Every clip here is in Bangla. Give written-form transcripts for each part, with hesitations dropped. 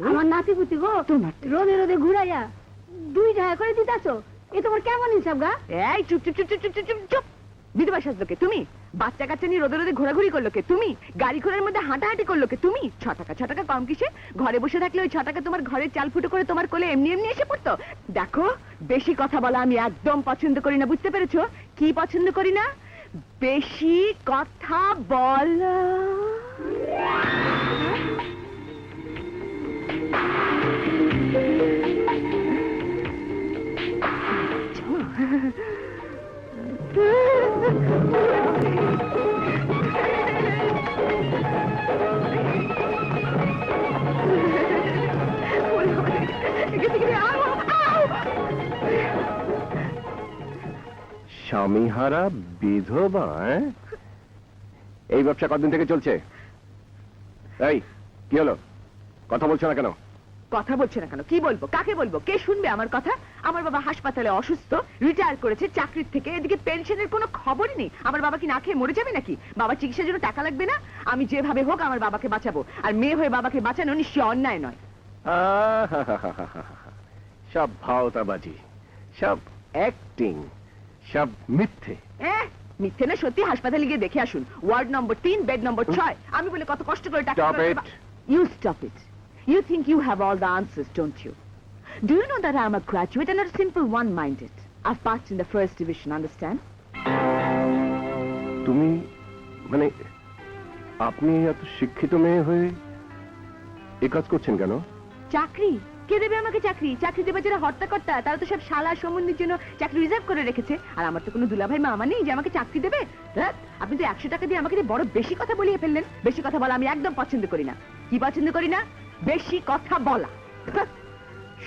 আমার নাতি পুতি গো রোদে রোদে ঘুরাইয়া 2 টাকা করে দিতাছো, এ তোমার কেমন হিসাব গা? এই চুপ চুপ চুপ চুপ চুপ চুপ চুপ। বিধবা সাজলো কে তুমি? বাচ্চা কাচ্চা নিয়ে রোদে রোদে ঘোরাঘুরি করলো কে তুমি? গাড়ি ঘোড়ার মধ্যে হাঁটাহাঁটি করলো কে তুমি? 6 টাকা কম কিসে? ঘরে বসে থাকলে ওই 6 টাকা তোমার ঘরের চাল ফুটো করে তোমার কোলে এমনি এমনি এসে পড়তো? দেখো, বেশি কথা বলা আমি একদম পছন্দ করি না, বুঝতে পেরেছো? কি পছন্দ করি না? বেশি কথা বলা। স্বামীহারা বিধবা, এই ব্যবসা কতদিন থেকে চলছে? এই কি হলো, কথা বলছো না কেন? কথা বলছে না কেন? কি বলবো, কাকে বলবো, কে শুনবে আমার কথা? আমার বাবা হাসপাতালে অসুস্থ, রিটায়ার করেছে চাকরির থেকে, এদিকে পেনশনের কোনো খবরই নেই। আমার বাবা কি না খেয়ে মরে যাবে নাকি? বাবার চিকিৎসার জন্য টাকা লাগবে না? আমি যেভাবে হোক আমার বাবাকে বাঁচাবো, আর মেয়ে হয়ে বাবাকে বাঁচানো নিশ্চয়ই অন্যায় নয়। সব ভাওতাবাজি, সব অ্যাক্টিং, সব মিথ্যে। মিথ্যে না সত্যি? হাসপাতালে গিয়ে দেখে আসুন। ওয়ার্ড নম্বর 3, বেড নম্বর 6। আমি বলে কত কষ্ট করে টাকা। Stop it. You stop it. You think you have all the answers, don't you? Do you know that I'm a graduate and not a simple one-minded? I've passed in the first division, understand? তুমি মানে আপনি এত শিক্ষিত মেয়ে হয়ে এই কাজ করছেন কেন? চাকরি কে দেবে আমাকে? চাকরি চাকরি দেবে যারা হর্তাকর্তা, তারা তো সব শালা সম্বন্ধের জন্য চাকরি রিজার্ভ করে রেখেছে। আর আমার তো কোনো দুলাভাই মামা নেই যে আমাকে চাকরি দেবে। আপনি তো 100 টাকা দিয়ে আমাকে বড় বেশি কথা বলিয়ে ফেললেন। বেশি কথা বলা আমি একদম পছন্দ করি না। কি পছন্দ করি না? বেশি কথা বলা।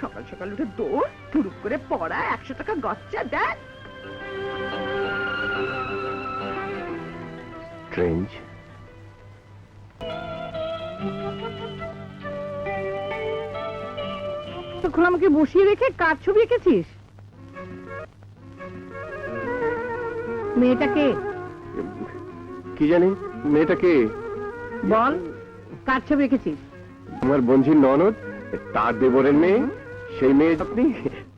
সকাল সকাল উঠে দৌড়, ফুরুক করে পড়া, 100 টাকা গচ্চা দেন। স্ট্রেঞ্জ। তখন আমাকে বসিয়ে রেখে কার ছবি এঁকেছিস? মেয়েটাকে কি জানি মেয়েটাকে? বল, কার ছবি এঁকেছিস? আমার বন্ধুর ননদ, তার দেবরের মেয়ে। সেই মেয়ে আপনি,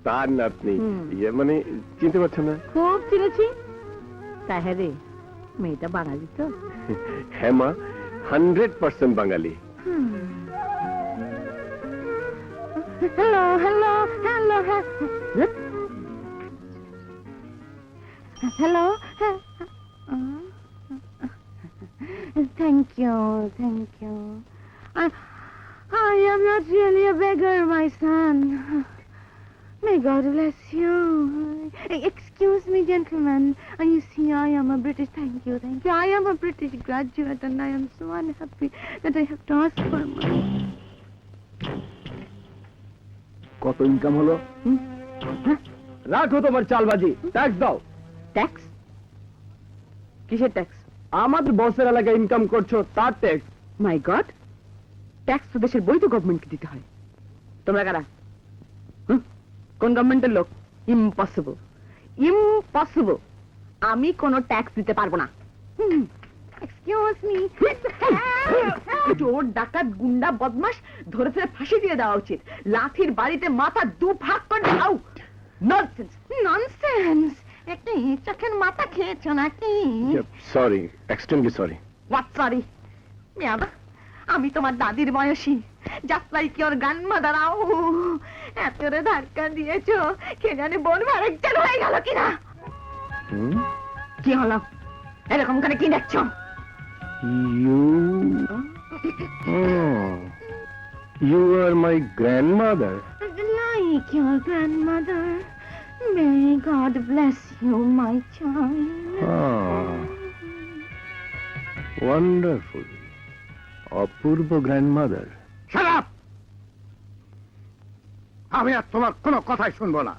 তার নাতনি। ইয়ে মানে চিনতে পারছেন না? খুব চিনেছি। তাই হ্যাঁ রে, মেয়েটা বাঙালি তো? হ্যাঁ মা, 100% Bangali. Hello hello hello hello. Thank you, thank you. I am not really a beggar, my son. May God bless you. Excuse me, gentlemen. You see, I am a British. Thank you, thank you. I am a British graduate, and I am so unhappy that I have to ask for money. কত ইনকাম হলো? রাখো তোমার চালবাজি, ট্যাক্স দাও। ট্যাক্স? কিসের ট্যাক্স? আমাদের বসের এলাকায় ইনকাম করছো তার ট্যাক্স। মাই গড, ট্যাক্স তো দেশের বৈধ গভর্নমেন্টকে দিতে হয়। তোমরা কারা? কোন গভর্নমেন্টের লোক? Impossible, impossible. আমি কোনো ট্যাক্স দিতে পারবো না। Excuse me. চোর, ডাকাত, গুন্ডা, বদমাশ ধরে ফেলে ফাঁসি দিয়ে দেওয়া উচিত। লাঠির বাড়িতে মাথা 2 ভাগ করে দাও। Nonsense, nonsense. একটু চোখের মাথা খেয়েছো নাকি? Sorry, extremely sorry. What sorry? মিয়াদা, আমি তোমার দাদির বয়সী। Just like your grandmother. এতরে ধাক্কা দিয়েছো, কে জানে বোন আরেকজন হয়ে গেল কিনা। কি হলো? এরকম করে কি দেখছো? You are my grandmother. Like your grandmother. May God bless you, my child. Wonderful. Apurba grandmother. Shut up! আমি আর তোমার কোনো কথাই শুনবো না।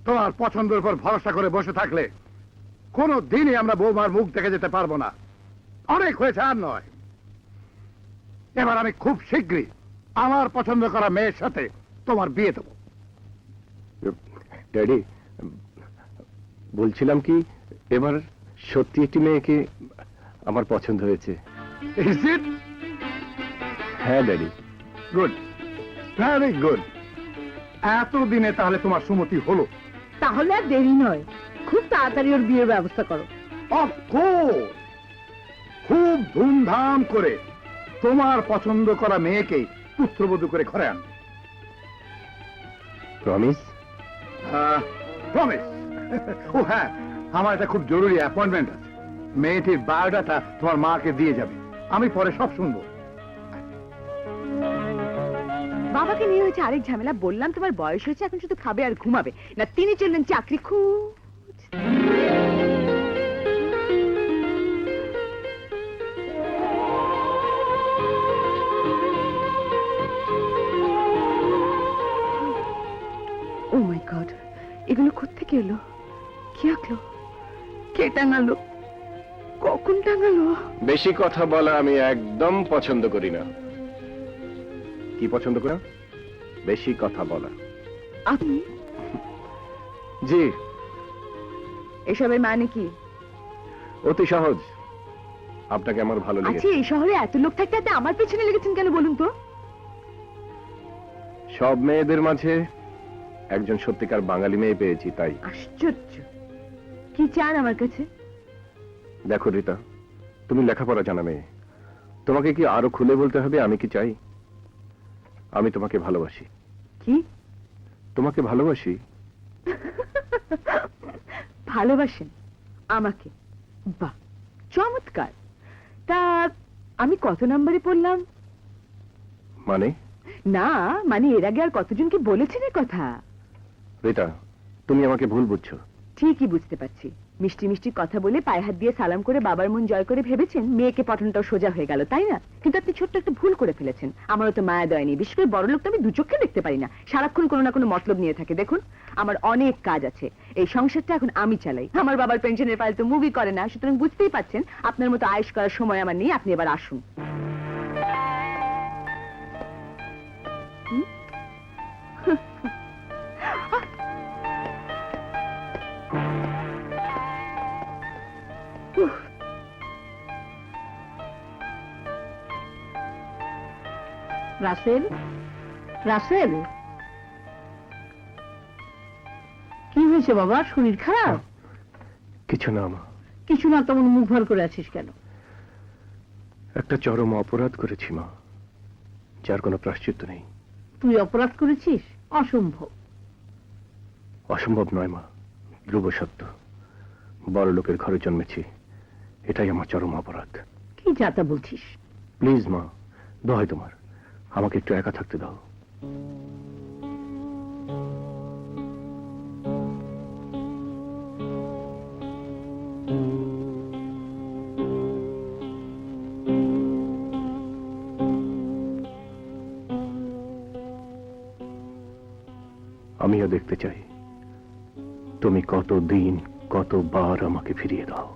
তোমার পছন্দের উপর ভরসা করে বসে থাকলে কোনো দিনই আমরা বৌমার মুখ দেখে যেতে পারবো না। অনেক হয়েছে, আর নয়। এবার আমি খুব শীঘ্রই আমার পছন্দ করা মেয়ের সাথে তোমার বিয়ে দেবো। ড্যাডি, বলছিলাম কি, এবার সত্যি একটি মেয়েকে আমার পছন্দ হয়েছে। Is it? হ্যাঁ ড্যাডি, গুড, ভেরি গুড। এতদিনে তাহলে তোমার সুমতি হলো? তাহলে আর দেরি নয়, খুব তাড়াতাড়ি ওর বিয়ের ব্যবস্থা করো। অফকোর্স, খুব ধুমধাম করে তোমার পছন্দ করা মেয়েকেই পুত্রবধূ করে ঘরে আন। প্রমিস? প্রমিস। ও হ্যাঁ, আমার একটা খুব জরুরি অ্যাপয়েন্টমেন্ট আছে। মেয়েটির বায়োডাটা তোমার মাকে দিয়ে যাবে, আমি পরে সব শুনবো। বাবাকে নিয়ে হয়েছে আরেক ঝামেলা। বললাম তোমার বয়স হয়েছে, এখন শুধু খাবে আর ঘুমাবে না। তিনি চললেন চাকরি খুঁজ। ও মাই গড, এগুলো কোত্থেকে এলো? কে আঁকলো? কে টাঙালো? কখন টাঙালো? বেশি কথা বলা আমি একদম পছন্দ করি না। কি পছন্দ করা? বেশি কথা বলা। আপনি জি। এসবের মানে কি? অতি সহজ, আপনাকে আমার ভালো আচ্ছা, লেগেছে। এই শহরে এত লোক থাকতে এত আমার পেছনে লেগেছেন কেন বলুন তো? সব মেয়েদের মাঝে একজন সত্যিকার বাঙালি মেয়ে পেয়েছি, তাই। আশ্চর্য, কি চান আমার কাছে? দেখো রীতা, তুমি লেখাপড়া জানা মেয়ে, তোমাকে কি আরো খুলে বলতে হবে আমি কি চাই? আমি তোমাকে ভালোবাসি। কি তোমাকে ভালোবাসি। ভালোবাসেন আমাকে? বাহ, চমৎকার। তা আমি কত নম্বরে পড়লাম? মানে? না মানে এর আগে আর কতজনকে বলেছেন এ কথা? রীতা, তুমি আমাকে ভুল বুঝছো। ঠিকই বুঝতে পারছি। মিষ্টি মিষ্টি কথা বলে পায়ে হাত দিয়ে সালাম করে বাবার মন জয় করে ভেবেছেন মেয়েকে পটানোটাও সোজা হয়ে গেল, তাই না? কিন্তু আপনি ছোট্ট একটা ভুল করে ফেলেছেন। আমারও তো মায়া দয়নি, বিশেষ করে বড় লোক তো আমি দু চোখে দেখতে পারি না, সারাক্ষণ কোনো না কোনো মতলব নিয়ে থাকে। দেখুন, আমার অনেক কাজ আছে, এই সংসারটা এখন আমি চালাই। আমার বাবার পেনশনের ফাইল তো মুভি করে না, সুতরাং বুঝতেই পাচ্ছেন আপনার মতো আয়েশ করার সময় আমার নেই। আপনি এবার আসুন। রাসেল, রাসেল, কি হয়েছে বাবা? শরীর খারাপ? কিছু না মা। কিছু না, তেমন মুখ ভর করে আছিস কেন? একটা চরম অপরাধ করেছি মা, যার কোনো প্রায়শ্চিত্ত নেই। তুই অপরাধ করেছিস? অসম্ভব। অসম্ভব নয় মা, ধ্রুব সত্য। বড় লোকের ঘরে জন্মেছি, এটাই আমার চরম অপরাধ। কি যাতা বলছিস? প্লিজ মা, দোহাই তোমার, আমাকে একটু একা থাকতে দাও। আমিও দেখতে চাই তুমি কতদিন কতবার আমাকে ফিরিয়ে দাও।